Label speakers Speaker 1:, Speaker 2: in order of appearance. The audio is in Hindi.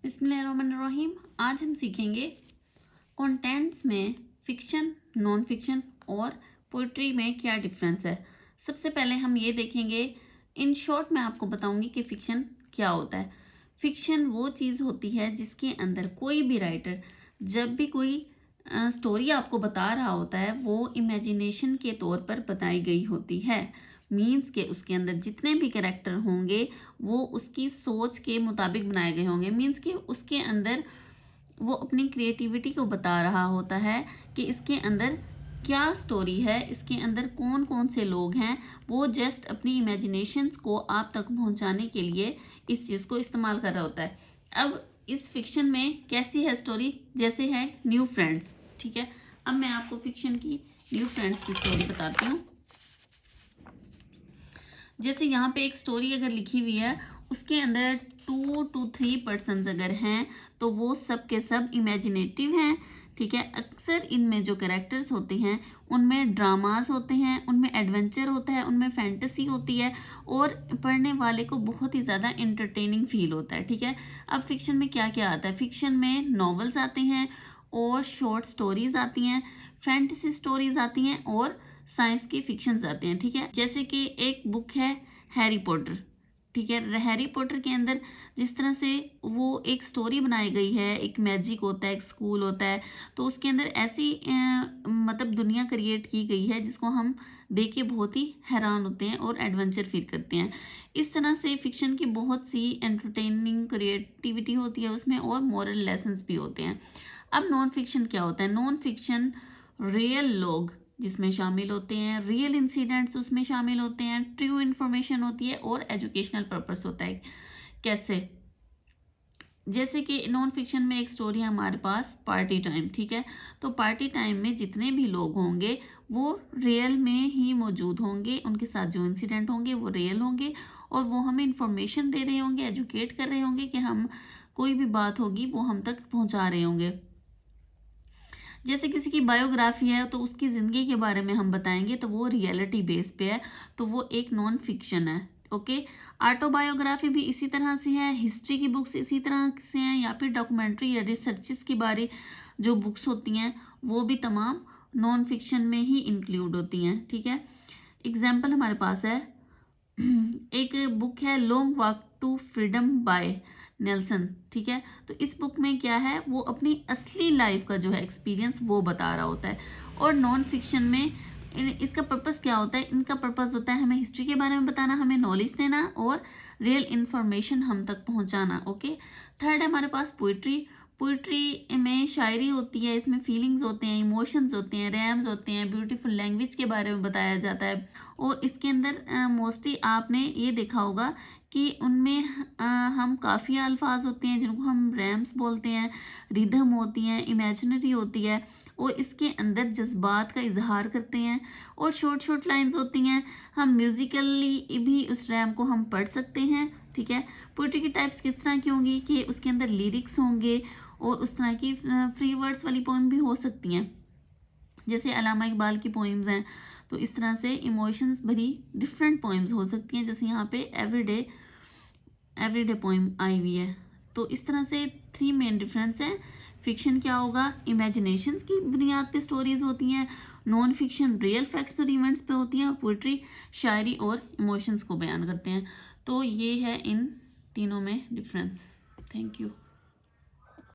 Speaker 1: बिस्मिल्लाहिर्रहमानिर्रहीम। आज हम सीखेंगे कंटेंट्स में फिक्शन, नॉन फिक्शन और पोइट्री में क्या डिफरेंस है। सबसे पहले हम ये देखेंगे, इन शॉर्ट मैं आपको बताऊंगी कि फिक्शन क्या होता है। फिक्शन वो चीज़ होती है जिसके अंदर कोई भी राइटर जब भी कोई स्टोरी आपको बता रहा होता है वो इमेजिनेशन के तौर पर बताई गई होती है। मीन्स के उसके अंदर जितने भी कैरेक्टर होंगे वो उसकी सोच के मुताबिक बनाए गए होंगे। मीन्स कि उसके अंदर वो अपनी क्रिएटिविटी को बता रहा होता है कि इसके अंदर क्या स्टोरी है, इसके अंदर कौन कौन से लोग हैं। वो जस्ट अपनी इमेजिनेशंस को आप तक पहुंचाने के लिए इस चीज़ को इस्तेमाल कर रहा होता है। अब इस फिक्शन में कैसी है स्टोरी, जैसे है न्यू फ्रेंड्स। ठीक है, अब मैं आपको फिक्शन की न्यू फ्रेंड्स की स्टोरी बताती हूँ। जैसे यहाँ पे एक स्टोरी अगर लिखी हुई है, उसके अंदर 2 to 3 पर्सन्स अगर हैं तो वो सब के सब इमेजिनेटिव हैं। ठीक है, अक्सर इनमें जो कैरेक्टर्स होते हैं उनमें ड्रामास होते हैं, उनमें एडवेंचर होता है, उनमें फैंटेसी होती है और पढ़ने वाले को बहुत ही ज़्यादा इंटरटेनिंग फील होता है। ठीक है, अब फिक्शन में क्या क्या आता है। फिक्शन में नॉवेल्स आते हैं और शॉर्ट स्टोरीज आती हैं, फैंटेसी स्टोरीज आती हैं और साइंस की फिक्शंस आते हैं। ठीक है, जैसे कि एक बुक है हैरी पॉटर। ठीक है, हैरी पॉटर के अंदर जिस तरह से वो एक स्टोरी बनाई गई है, एक मैजिक होता है, एक स्कूल होता है, तो उसके अंदर ऐसी मतलब दुनिया क्रिएट की गई है जिसको हम देख के बहुत ही हैरान होते हैं और एडवेंचर फील करते हैं। इस तरह से फिक्शन की बहुत सी एंटरटेनिंग क्रिएटिविटी होती है उसमें और मॉरल लेसन्स भी होते हैं। अब नॉन फिक्शन क्या होता है। नॉन फिक्शन रियल लोग जिसमें शामिल होते हैं, रियल इंसिडेंट्स उसमें शामिल होते हैं, ट्रू इन्फॉर्मेशन होती है और एजुकेशनल पर्पस होता है। कैसे, जैसे कि नॉन फिक्शन में एक स्टोरी है हमारे पास पार्टी टाइम। ठीक है, तो पार्टी टाइम में जितने भी लोग होंगे वो रियल में ही मौजूद होंगे, उनके साथ जो इंसिडेंट होंगे वो रियल होंगे और वो हमें इंफॉर्मेशन दे रहे होंगे, एजुकेट कर रहे होंगे कि हम कोई भी बात होगी वो हम तक पहुंचा रहे होंगे। जैसे किसी की बायोग्राफी है तो उसकी ज़िंदगी के बारे में हम बताएंगे तो वो रियलिटी बेस पे है, तो वो एक नॉन फिक्शन है। ओके, ऑटोबायोग्राफी भी इसी तरह से है, हिस्ट्री की बुक्स इसी तरह से हैं, या फिर डॉक्यूमेंट्री या रिसर्चेस के बारे जो बुक्स होती हैं वो भी तमाम नॉन फिक्शन में ही इंक्लूड होती हैं। ठीक है, एग्जाम्पल हमारे पास है एक बुक है long walk to freedom by Nelson. ठीक है, तो इस बुक में क्या है, वो अपनी असली लाइफ का जो है एक्सपीरियंस वो बता रहा होता है। और नॉन फिक्शन में इसका पर्पस क्या होता है, इनका पर्पस होता है हमें हिस्ट्री के बारे में बताना, हमें नॉलेज देना और रियल इन्फॉर्मेशन हम तक पहुंचाना। ओके, थर्ड है हमारे पास पोइट्री। पोइट्री में शायरी होती है, इसमें फीलिंग्स होते हैं, इमोशंस होते हैं, रैम्स होते हैं, ब्यूटीफुल लैंग्वेज के बारे में बताया जाता है। और इसके अंदर मोस्टली आपने ये देखा होगा कि उनमें हम काफ़ी अल्फाज होते हैं जिनको हम रैम्स बोलते हैं, रिदम होती हैं, इमेजिनरी होती है और इसके अंदर जज्बात का इजहार करते हैं और शॉर्ट शॉर्ट लाइंस होती हैं। हम म्यूज़िकली भी उस रैम को हम पढ़ सकते हैं। ठीक है, पोइट्री की टाइप्स किस तरह की होंगी कि उसके अंदर लिरिक्स होंगे और उस तरह की फ्री वर्ड्स वाली पोइम भी हो सकती हैं, जैसे अल्लामा इकबाल की पोइम्स हैं। तो इस तरह से इमोशंस भरी डिफरेंट पोइम्स हो सकती हैं, जैसे यहाँ पे एवरीडे पोइम आई हुई है। तो इस तरह से 3 मेन डिफरेंस हैं। फिक्शन क्या होगा, इमेजिनेशंस की बुनियाद पे स्टोरीज होती हैं, नॉन फिक्शन रियल फैक्ट्स और इवेंट्स पे होती हैं और पोइट्री शायरी और इमोशंस को बयान करते हैं। तो ये है इन तीनों में डिफरेंस। Thank you.